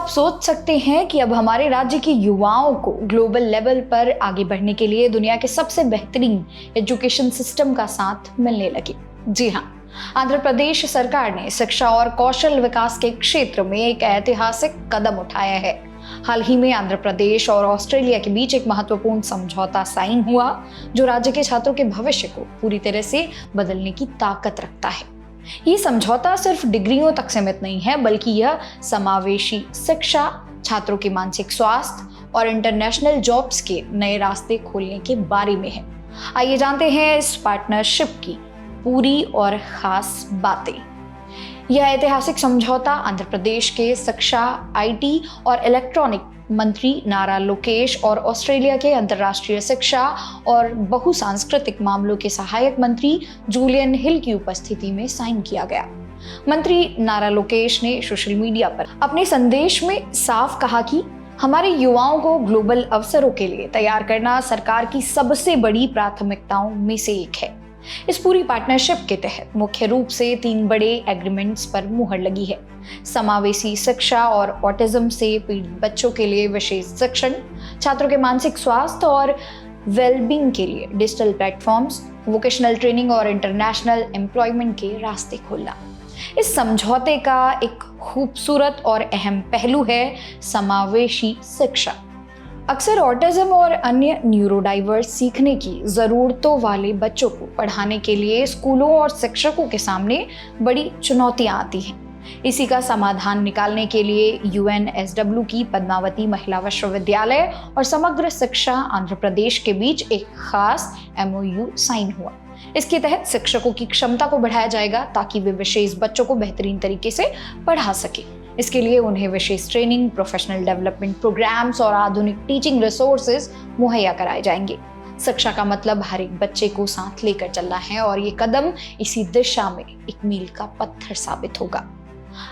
आप सोच सकते हैं कि अब हमारे राज्य के युवाओं को ग्लोबल लेवल पर आगे बढ़ने के लिए दुनिया के सबसे बेहतरीन एजुकेशन सिस्टम का साथ मिलने लगे। जी हाँ, आंध्र प्रदेश सरकार ने शिक्षा और कौशल विकास के क्षेत्र में एक ऐतिहासिक कदम उठाया है। हाल ही में आंध्र प्रदेश और ऑस्ट्रेलिया के बीच एक महत्वपूर्ण समझौता साइन हुआ, जो राज्य के छात्रों के भविष्य को पूरी तरह से बदलने की ताकत रखता है। ये समझौता सिर्फ डिग्रियों तक सीमित नहीं है, बल्कि यह समावेशी शिक्षा, छात्रों के मानसिक स्वास्थ्य और इंटरनेशनल जॉब्स के नए रास्ते खोलने के बारे में है। आइए जानते हैं इस पार्टनरशिप की पूरी और खास बातें। यह ऐतिहासिक समझौता आंध्र प्रदेश के शिक्षा, आईटी और इलेक्ट्रॉनिक मंत्री नारा लोकेश और ऑस्ट्रेलिया के अंतर्राष्ट्रीय शिक्षा और बहुसांस्कृतिक मामलों के सहायक मंत्री जूलियन हिल की उपस्थिति में साइन किया गया। मंत्री नारा लोकेश ने सोशल मीडिया पर अपने संदेश में साफ कहा कि हमारे युवाओं को ग्लोबल अवसरों के लिए तैयार करना सरकार की सबसे बड़ी प्राथमिकताओं में से एक है। इस पूरी पार्टनरशिप के तहत मुख्य रूप से 3 बड़े एग्रीमेंट्स पर मुहर लगी है। समावेशी शिक्षा और ऑटिज्म से पीड़ित बच्चों के लिए विशेष शिक्षण, छात्रों के मानसिक स्वास्थ्य और वेलबींग के लिए डिजिटल प्लेटफॉर्म्स, वोकेशनल ट्रेनिंग और इंटरनेशनल एम्प्लॉयमेंट के रास्ते खोलना। इस समझौते का एक खूबसूरत और अहम पहलू है समावेशी शिक्षा। अक्सर ऑटिज्म और अन्य न्यूरोडाइवर्स सीखने की ज़रूरतों वाले बच्चों को पढ़ाने के लिए स्कूलों और शिक्षकों के सामने बड़ी चुनौतियां आती हैं। इसी का समाधान निकालने के लिए UNSW की पद्मावती महिला विश्वविद्यालय और समग्र शिक्षा आंध्र प्रदेश के बीच एक खास MOU साइन हुआ। इसके तहत शिक्षकों की क्षमता को बढ़ाया जाएगा ताकि वे विशेष बच्चों को बेहतरीन तरीके से पढ़ा सके। इसके लिए उन्हें विशेष ट्रेनिंग, प्रोफेशनल डेवलपमेंट प्रोग्राम्स और आधुनिक टीचिंग रिसोर्सेज मुहैया कराए जाएंगे। शिक्षा का मतलब हर एक बच्चे को साथ लेकर चलना है और ये कदम इसी दिशा में एक मील का पत्थर साबित होगा।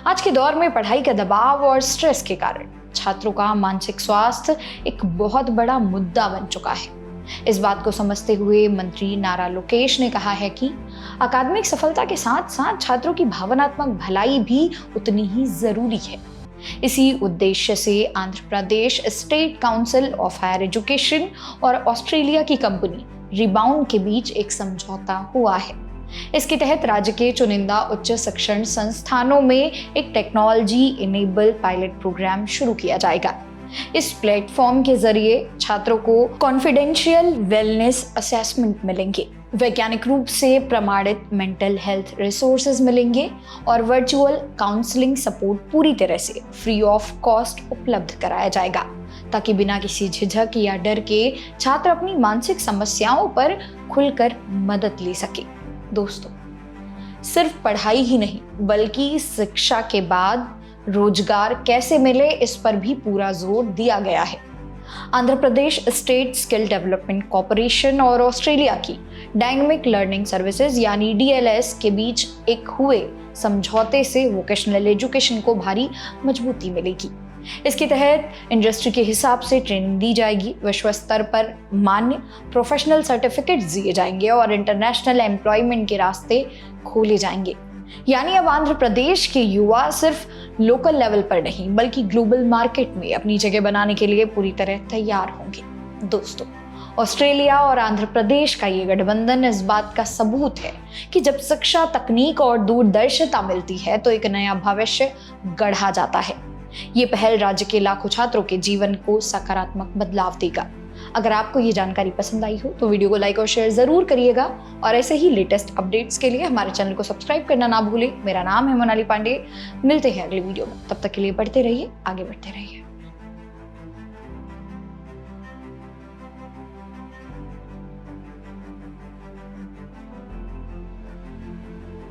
आज के दौर में पढ़ाई का दबाव और स्ट्रेस के कारण छात्रों का मानसिक स्वास्थ्य एक बहुत बड़ा मुद्दा बन चुका है। इस बात को समझते हुए मंत्री नारा लोकेश ने कहा है कि अकादमिक सफलता के साथ साथ छात्रों की भावनात्मक भलाई भी उतनी ही जरूरी है। इसी उद्देश्य से Andhra Pradesh state council of higher education और ऑस्ट्रेलिया की कंपनी रिबाउंड के बीच एक समझौता हुआ है। इसके तहत राज्य के चुनिंदा उच्च शिक्षण संस्थानों में एक टेक्नोलॉजी इनेबल पायलट प्रोग्राम शुरू किया जाएगा। इस प्लेटफॉर्म के जरिए छात्रों को कॉन्फिडेंशियल वेलनेस असेसमेंट मिलेंगे, वैज्ञानिक रूप से प्रमाणित मेंटल हेल्थ रिसोर्सेज मिलेंगे और वर्चुअल काउंसलिंग सपोर्ट पूरी तरह से फ्री ऑफ कॉस्ट उपलब्ध कराया जाएगा, ताकि बिना किसी झिझक या डर के छात्र अपनी मानसिक समस्याओं पर खुलकर मदद ले सके। दोस्तों, सिर्फ पढ़ाई ही नहीं बल्कि शिक्षा के बाद रोजगार कैसे मिले, इस पर भी पूरा जोर दिया गया है। Andhra Pradesh state skill development corporation और ऑस्ट्रेलिया की डायनेमिक लर्निंग सर्विसेज यानी DLS के बीच एक हुए समझौते से वोकेशनल एजुकेशन को भारी मजबूती मिलेगी। इसके तहत इंडस्ट्री के हिसाब से ट्रेनिंग दी जाएगी, विश्व स्तर पर मान्य प्रोफेशनल सर्टिफिकेट्स दिए जाएंगे और इंटरनेशनल एम्प्लॉयमेंट के रास्ते खोले जाएंगे। यानी अब आंध्र प्रदेश के युवा सिर्फ लोकल लेवल पर नहीं बल्कि ग्लोबल मार्केट में अपनी जगह बनाने के लिए पूरी तरह तैयार होंगे। दोस्तों, ऑस्ट्रेलिया और आंध्र प्रदेश का ये गठबंधन इस बात का सबूत है कि जब शिक्षा, तकनीक और दूरदर्शिता मिलती है तो एक नया भविष्य गढ़ा जाता है। ये पहल राज्य के लाखों छात्रों के जीवन को सकारात्मक बदलाव देगा। अगर आपको ये जानकारी पसंद आई हो तो वीडियो को लाइक और शेयर जरूर करिएगा और ऐसे ही लेटेस्ट अपडेट्स के लिए हमारे चैनल को सब्सक्राइब करना ना भूलें। मेरा नाम है मोनाली पांडे। मिलते हैं अगले वीडियो में, तब तक के लिए पढ़ते रहिए, आगे बढ़ते रहिए।